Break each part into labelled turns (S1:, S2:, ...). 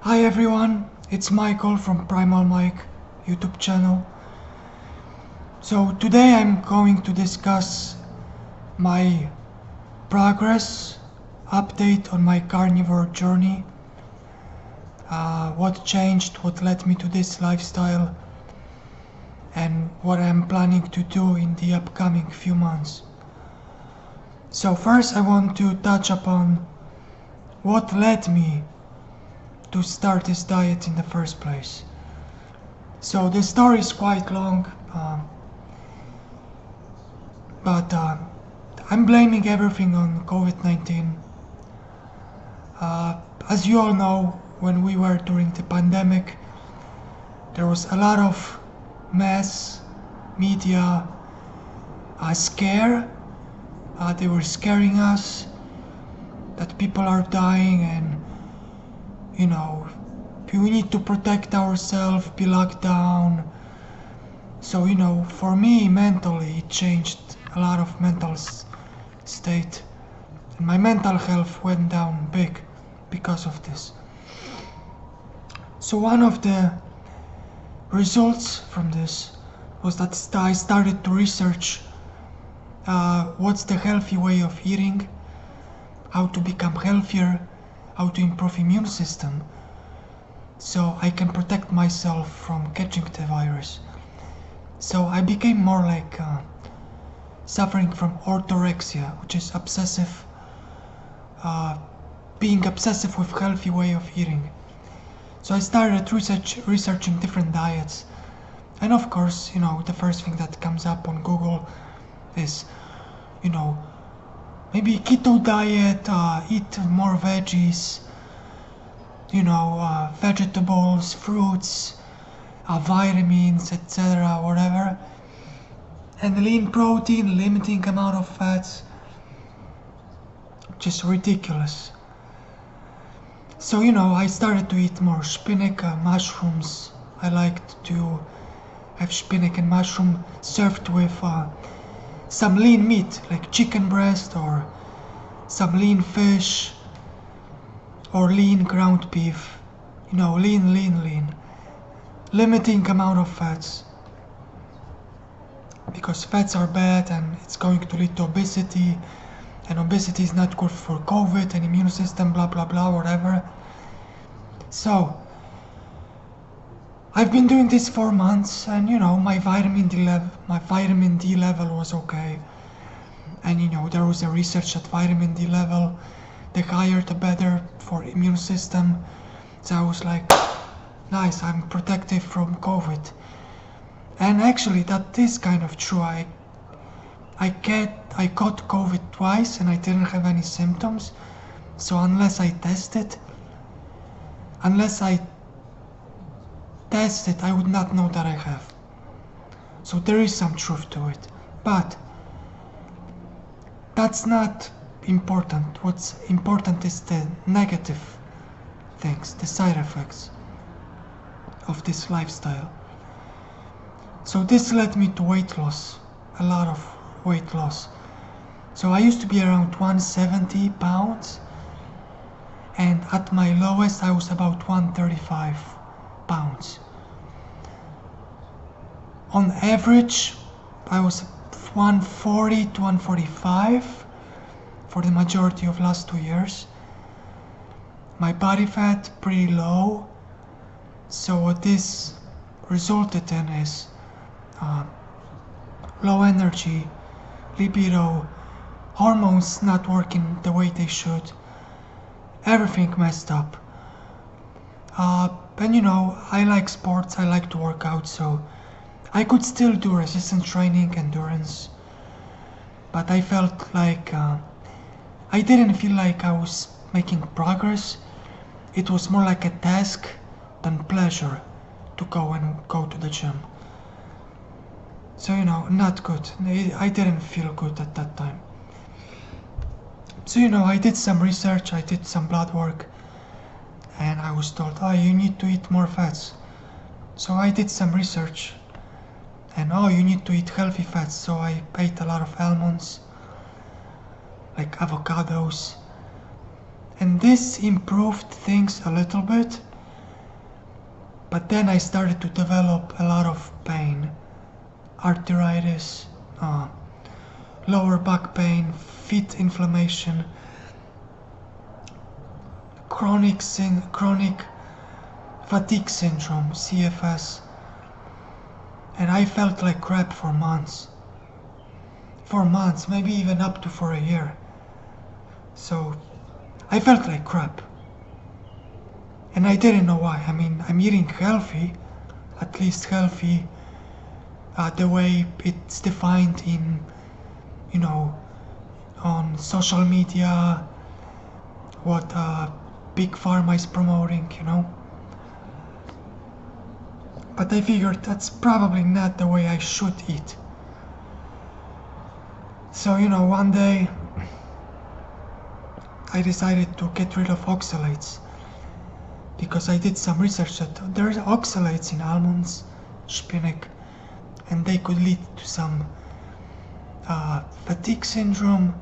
S1: Hi everyone, it's Michael from Primal Mike YouTube channel. So today I'm going to discuss my progress, update on my carnivore journey, what changed, what led me to this lifestyle, and what I'm planning to do in the upcoming few months. So first I want to touch upon what led me to start this diet in the first place. So the story is quite long, but I'm blaming everything on COVID-19. As you all know, when we were during the pandemic, there was a lot of mass media scare. They were scaring us that people are dying and, we need to protect ourselves, be locked down. So, for me, mentally, it changed a lot of mental state. And my mental health went down big because of this. So one of the results from this was that I started to research what's the healthy way of eating, how to become healthier, how to improve immune system, so I can protect myself from catching the virus. So I became more like suffering from orthorexia, which is obsessive, being obsessive with healthy way of eating. So I started researching different diets, and of course, the first thing that comes up on Google is, maybe keto diet, eat more veggies, vegetables, fruits, vitamins, etc., whatever, and lean protein, limiting amount of fats. Just ridiculous. So I started to eat more spinach, mushrooms. I liked to have spinach and mushroom served with some lean meat, like chicken breast or some lean fish or lean ground beef. Lean. Limiting amount of fats, because fats are bad and it's going to lead to obesity, and obesity is not good for COVID and immune system, blah blah blah, whatever. So I've been doing this for months, and my vitamin D level was okay. And there was a research that vitamin D level, the higher the better for immune system. So I was like, nice, I'm protected from COVID. And actually that is kind of true. I caught COVID twice and I didn't have any symptoms. So unless I tested, I would not know that I have. So there is some truth to it. But that's not important. What's important is the negative things, the side effects of this lifestyle. So this led me to weight loss, a lot of weight loss. So I used to be around 170 pounds, and at my lowest I was about 135 pounds. On average, I was 140 to 145 for the majority of last 2 years. My body fat pretty low. So what this resulted in is low energy, libido, hormones not working the way they should, everything messed up. And I like sports, I like to work out, so I could still do resistance training, endurance, but I felt like I didn't feel like I was making progress. It was more like a task than pleasure to go to the gym. So not good. I didn't feel good at that time. So I did some research, I did some blood work, and I was told, you need to eat more fats. So I did some research, and you need to eat healthy fats. So I ate a lot of almonds, like avocados, and this improved things a little bit, But then I started to develop a lot of pain, arthritis, lower back pain, feet inflammation, chronic fatigue syndrome, CFS, and I felt like crap for months. For months, maybe even up to for a year. So I felt like crap. And I didn't know why. I mean, I'm eating healthy, at least healthy, the way it's defined in, on social media, what Big Pharma is promoting, But I figured that's probably not the way I should eat. So, one day I decided to get rid of oxalates because I did some research that there's oxalates in almonds, spinach, and they could lead to some fatigue syndrome,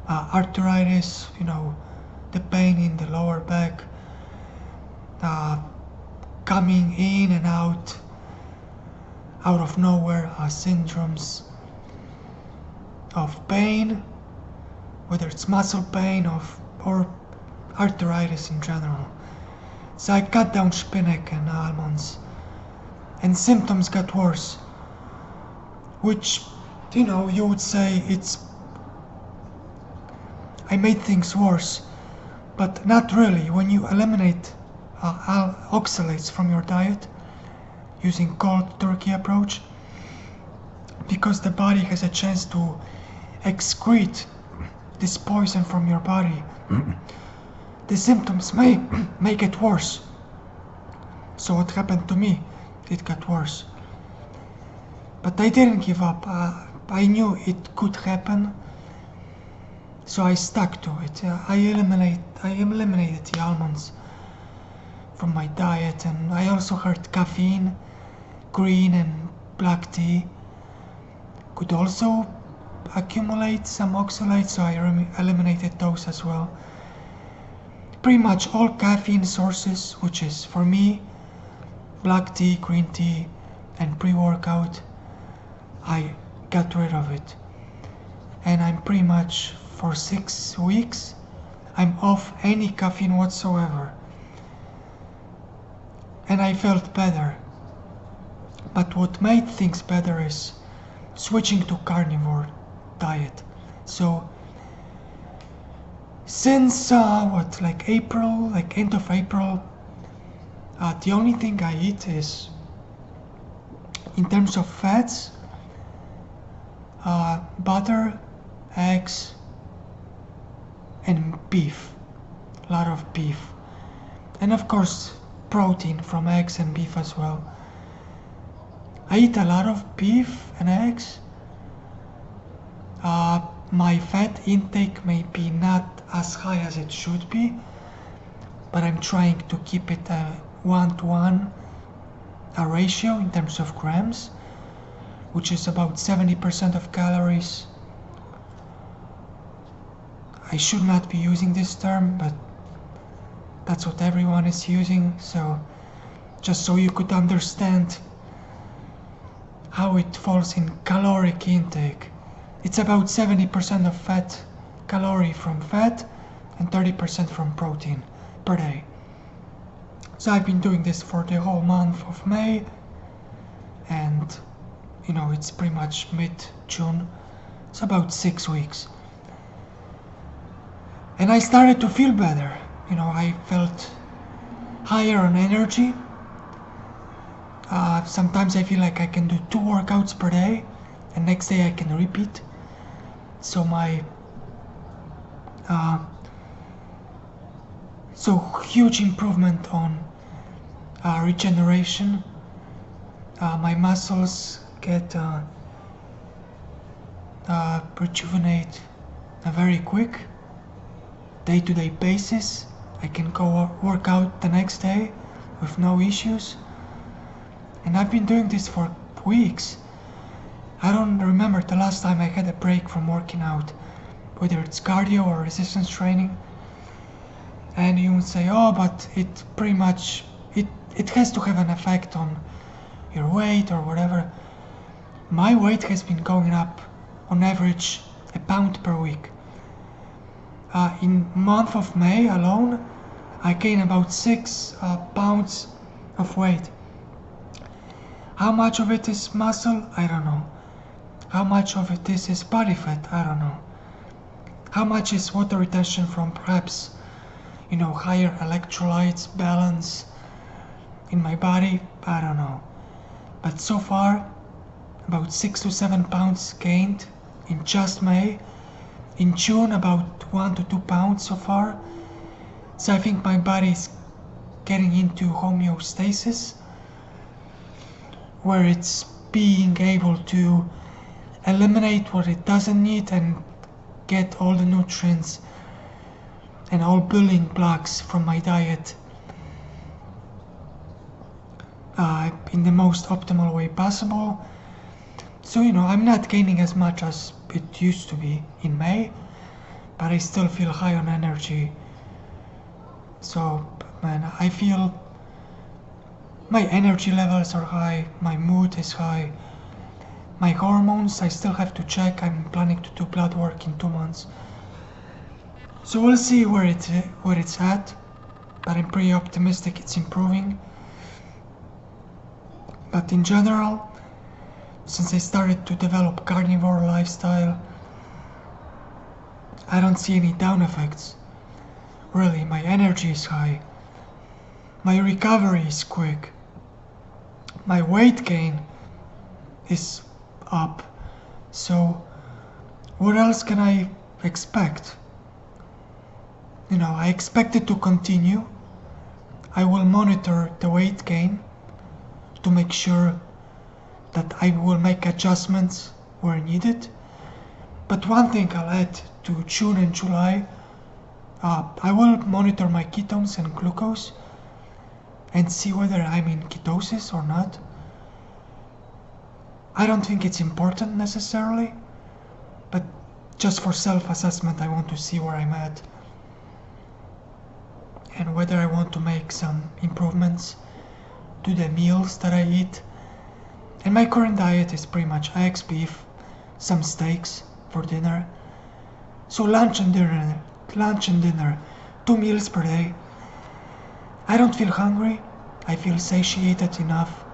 S1: arthritis, the pain in the lower back, coming in and out of nowhere, syndromes of pain, whether it's muscle pain or arthritis in general. So I cut down spinach and almonds, and symptoms got worse, which, you would say I made things worse, but not really. When you eliminate oxalates from your diet using cold turkey approach, because the body has a chance to excrete this poison from your body, the symptoms may get worse. So what happened to me, it got worse. But I didn't give up. I knew it could happen, so I stuck to it. I eliminated the almonds from my diet, and I also heard caffeine, green and black tea could also accumulate some oxalates, so I eliminated those as well. Pretty much all caffeine sources, which is for me black tea, green tea, and pre-workout, I got rid of it. And I'm pretty much for 6 weeks I'm off any caffeine whatsoever, and I felt better. But what made things better is switching to carnivore diet. So since April, end of April, the only thing I eat is, in terms of fats, butter, eggs, and beef. A lot of beef, and of course protein from eggs and beef as well. I eat a lot of beef and eggs. My fat intake may be not as high as it should be, but I'm trying to keep it a 1-to-1 ratio in terms of grams, which is about 70% of calories. I should not be using this term, but that's what everyone is using, so just so you could understand how it falls in caloric intake. It's about 70% of fat, calorie from fat, and 30% from protein per day. So I've been doing this for the whole month of May, and it's pretty much mid-June. It's about 6 weeks. And I started to feel better. I felt higher on energy. Sometimes I feel like I can do 2 workouts per day, and next day I can repeat. So huge improvement on regeneration. My muscles get rejuvenate very quick, day-to-day basis. I can go work out the next day with no issues. And I've been doing this for weeks. I don't remember the last time I had a break from working out, whether it's cardio or resistance training. And you would say, oh, but it it has to have an effect on your weight or whatever. My weight has been going up on average a pound per week. In month of May alone, I gained about 6 pounds of weight. How much of it is muscle? I don't know. How much of it is body fat? I don't know. How much is water retention from perhaps, higher electrolytes balance in my body? I don't know. But so far, about 6 to 7 pounds gained in just May. In June, about 1 to 2 pounds so far. So I think my body is getting into homeostasis, where it's being able to eliminate what it doesn't need and get all the nutrients and all building blocks from my diet in the most optimal way possible. So I'm not gaining as much as it used to be in May, but I still feel high on energy. So man, I feel my energy levels are high, my mood is high. My hormones, I still have to check. I'm planning to do blood work in 2 months. So we'll see where it's at, but I'm pretty optimistic it's improving. But in general, since I started to develop carnivore lifestyle, I don't see any down effects. Really, my energy is high. My recovery is quick. My weight gain is up. So what else can I expect? I expect it to continue. I will monitor the weight gain to make sure that I will make adjustments where needed. But one thing I'll add to June and July, I will monitor my ketones and glucose and see whether I'm in ketosis or not. I don't think it's important necessarily, but just for self-assessment I want to see where I'm at and whether I want to make some improvements to the meals that I eat. And my current diet is pretty much eggs, beef, some steaks for dinner. So lunch and dinner, 2 meals per day. I don't feel hungry, I feel satiated enough.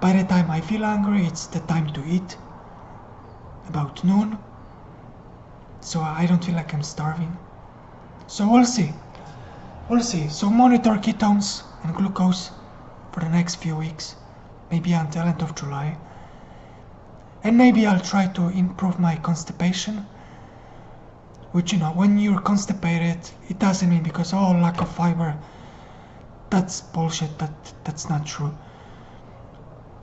S1: By the time I feel hungry, it's the time to eat, about noon. So I don't feel like I'm starving. So we'll see. So monitor ketones and glucose for the next few weeks, maybe until end of July. And maybe I'll try to improve my constipation, which when you're constipated, it doesn't mean because lack of fiber. That's bullshit, that's not true.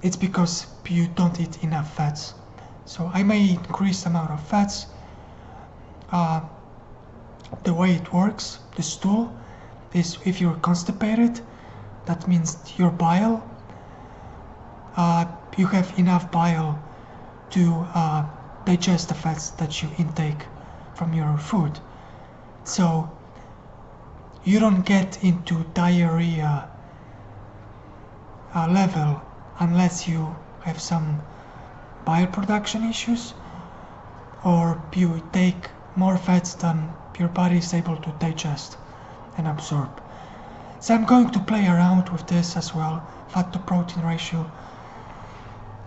S1: It's because you don't eat enough fats. So I may increase the amount of fats. The way it works, the stool, is if you're constipated, that means your bile, you have enough bile to digest the fats that you intake from your food. So you don't get into diarrhea level unless you have some bile production issues or you take more fats than your body is able to digest and absorb. So I'm going to play around with this as well, fat to protein ratio,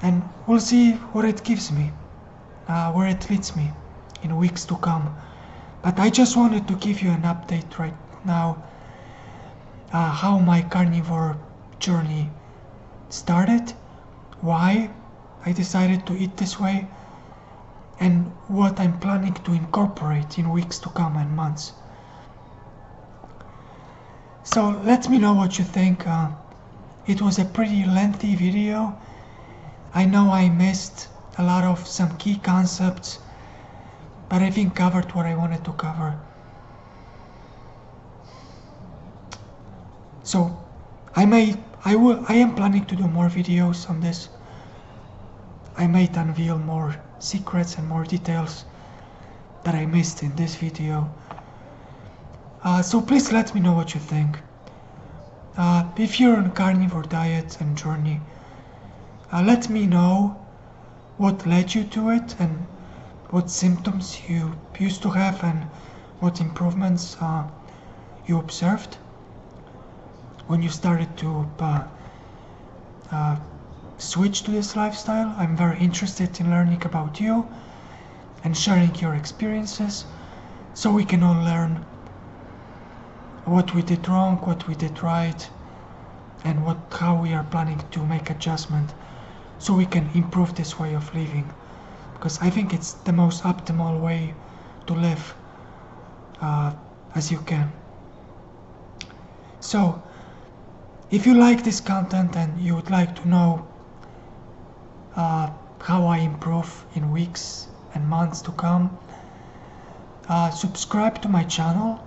S1: and we'll see what it gives me, where it leads me in weeks to come. But I just wanted to give you an update right now, how my carnivore journey started, why I decided to eat this way, and what I'm planning to incorporate in weeks to come and months. So let me know what you think. It was a pretty lengthy video. I know I missed a lot of some key concepts, but I think covered what I wanted to cover. So I am planning to do more videos on this. I might unveil more secrets and more details that I missed in this video. So please let me know what you think. If you're on a carnivore diet and journey, let me know what led you to it and what symptoms you used to have and what improvements you observed when you started to switch to this lifestyle. I'm very interested in learning about you and sharing your experiences so we can all learn what we did wrong, what we did right, and how we are planning to make adjustment so we can improve this way of living, because I think it's the most optimal way to live as you can. So if you like this content and you would like to know how I improve in weeks and months to come, subscribe to my channel.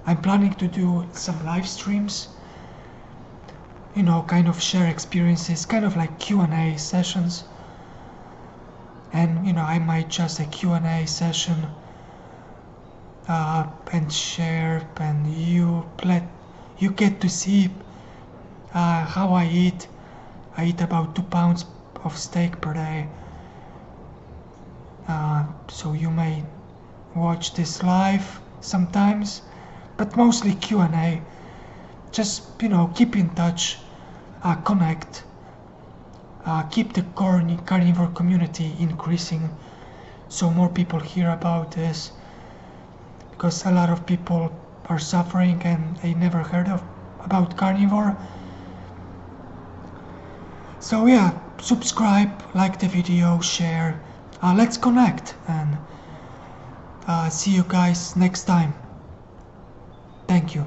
S1: I'm planning to do some live streams, kind of share experiences, kind of like Q&A sessions. And I might just a Q&A session and share, and you get to see how I eat. I eat about 2 pounds of steak per day. So you may watch this live sometimes, but mostly Q&A. Just keep in touch, connect, keep the carnivore community increasing so more people hear about this, because a lot of people are suffering and they never heard about carnivore. So yeah, subscribe, like the video, share, let's connect, and see you guys next time. Thank you.